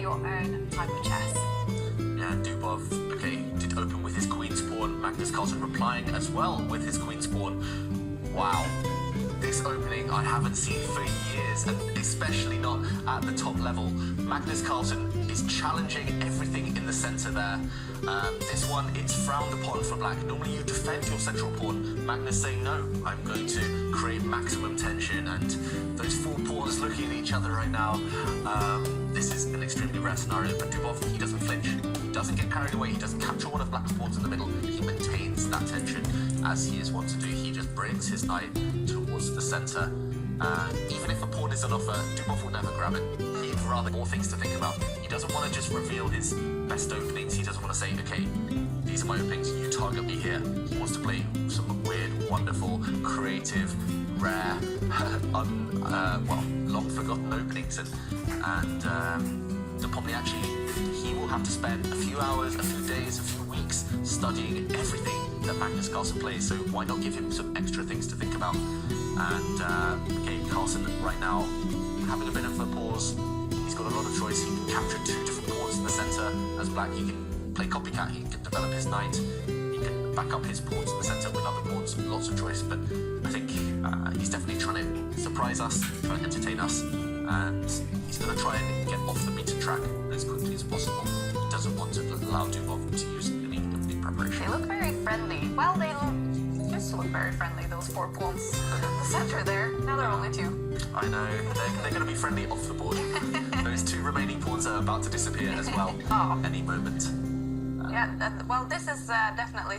your own type of chess. Yeah, Dubov, okay, did open with his queen's pawn. Magnus Carlsen replying as well with his queen's pawn. Wow. This opening I haven't seen for years, and especially not at the top level. Magnus Carlsen is challenging everything in the center there. This one, it's frowned upon for black. Normally you defend your central pawn. Magnus saying, no, I'm going to create maximum tension, and those four pawns looking at each other right now. This is an extremely rare scenario, but Dubov, he doesn't flinch. He doesn't get carried away. He doesn't capture one of black's pawns in the middle. He maintains that tension as he is wont to do. He just brings his knight towards the center. Even if a pawn is on offer, Dubov will never grab it. He'd rather more things to think about. He doesn't want to just reveal his best openings. He doesn't want to say, okay, these are my openings, you target me here. He wants to play some weird, wonderful, creative, rare, long forgotten openings. And Nepomniachtchi, he will have to spend a few hours, a few days, a few weeks studying everything that Magnus Carlsen plays, so why not give him some extra things to think about? And okay, Carlsen right now having a bit of a pause. He's got a lot of choice. He can capture two different pawns in the center. As black, he can play copycat. He can develop his knight. He can back up his pawns in the center with other pawns. Lots of choice, but I think he's definitely trying to surprise us, trying to entertain us, and he's going to try and get off the beaten track as quickly as possible. He doesn't want to allow Dubov to use any preparation. They look very friendly. Well, they used to look very friendly, those four pawns in the center there. Now there are only two. I know. They're going to be friendly off the board. Those two remaining pawns are about to disappear as well. Oh. Any moment. Yeah, well, this is definitely...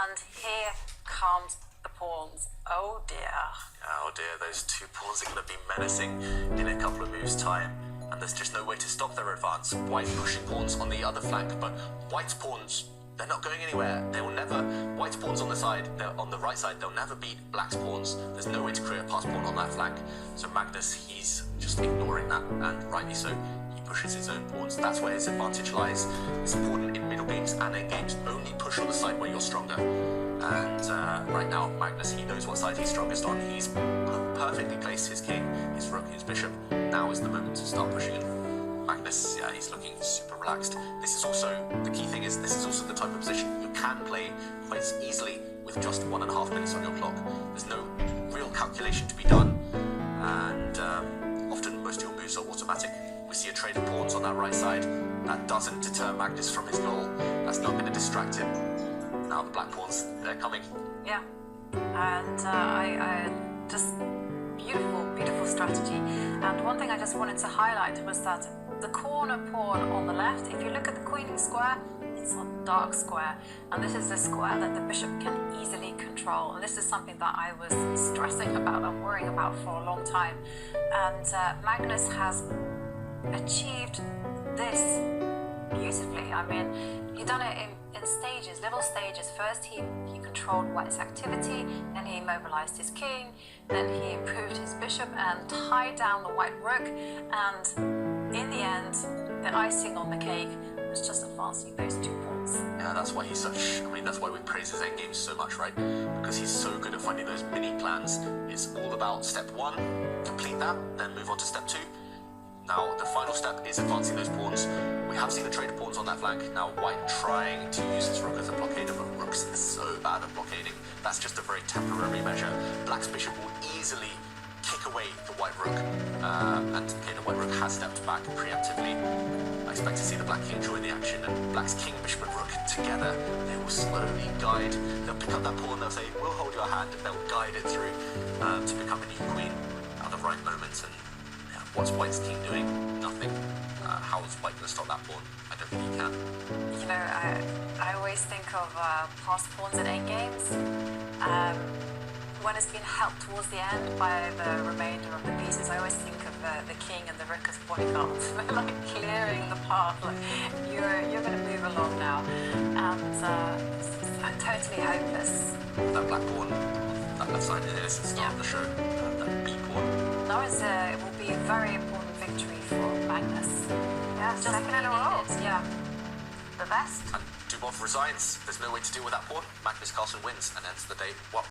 And here comes the pawns. Oh dear. Oh dear, those two pawns are going to be menacing in a couple of moves' time. And there's just no way to stop their advance. White pushing pawns on the other flank, but White's pawns, they're not going anywhere. They will never, White's pawns on the side, they're on the right side, they'll never beat Black's pawns. There's no way to create a pass pawn on that flank. So Magnus, he's just ignoring that, and rightly so. He pushes his own pawns. That's where his advantage lies. It's important in middle games and end games. Only push on the side where you're stronger. And right now, Magnus, he knows what side he's strongest on. He's perfectly placed his king, his rook, his bishop. Now is the moment to start pushing in. Magnus, yeah, he's looking super relaxed. This is also, the key thing is, this is also the type of position you can play quite easily with just 1.5 minutes on your clock. There's no real calculation to be done, and often most of your moves are automatic. We see a trade of pawns on that right side. That doesn't deter Magnus from his goal. That's not going to distract him. Now the black pawns, they're coming. Yeah, and I just beautiful strategy. And one thing I just wanted to highlight was that the corner pawn on the left, if you look at the queening square, it's a dark square, and this is the square that the bishop can easily control. And this is something that I was stressing about and worrying about for a long time. And Magnus has achieved this beautifully. I mean, he done it in stages, little stages. First he controlled White's activity, then he immobilized his king, then he improved his bishop and tied down the white rook, and in the end, the icing on the cake was just advancing those two pawns. Yeah, that's why he's such, I mean, that's why we praise his endgames so much, right? Because he's so good at finding those mini plans. It's all about step one, complete that, then move on to step two. Now, the final step is advancing those pawns. We have seen a trade of pawns on that flank. Now, White trying to use his rook as a blockader, but Rook's so bad at blockading. That's just a very temporary measure. Black's bishop will easily kick away the white rook, and the white rook has stepped back preemptively. I expect to see the black king join the action, and Black's king, bishop, and rook together. They will slowly guide. They'll pick up that pawn. They'll say, "We'll hold your hand," and they'll guide it through to become a new queen at the right moment. And what's White's king doing? Nothing. How is White going to stop that pawn? I don't think he can. You know, I always think of past pawns in endgames. When it's been helped towards the end by the remainder of the pieces, I always think of the king and the rook as bodyguards. They're like clearing the path, like you're going to move along now. And it's totally hopeless. That black pawn, that left side, is the start of the show. That B pawn. Now it will be a very important victory for Magnus. Yeah, second in a row. Yeah. The best. And Dubov resigns. There's no way to deal with that pawn. Magnus Carlsen wins and ends the day. What?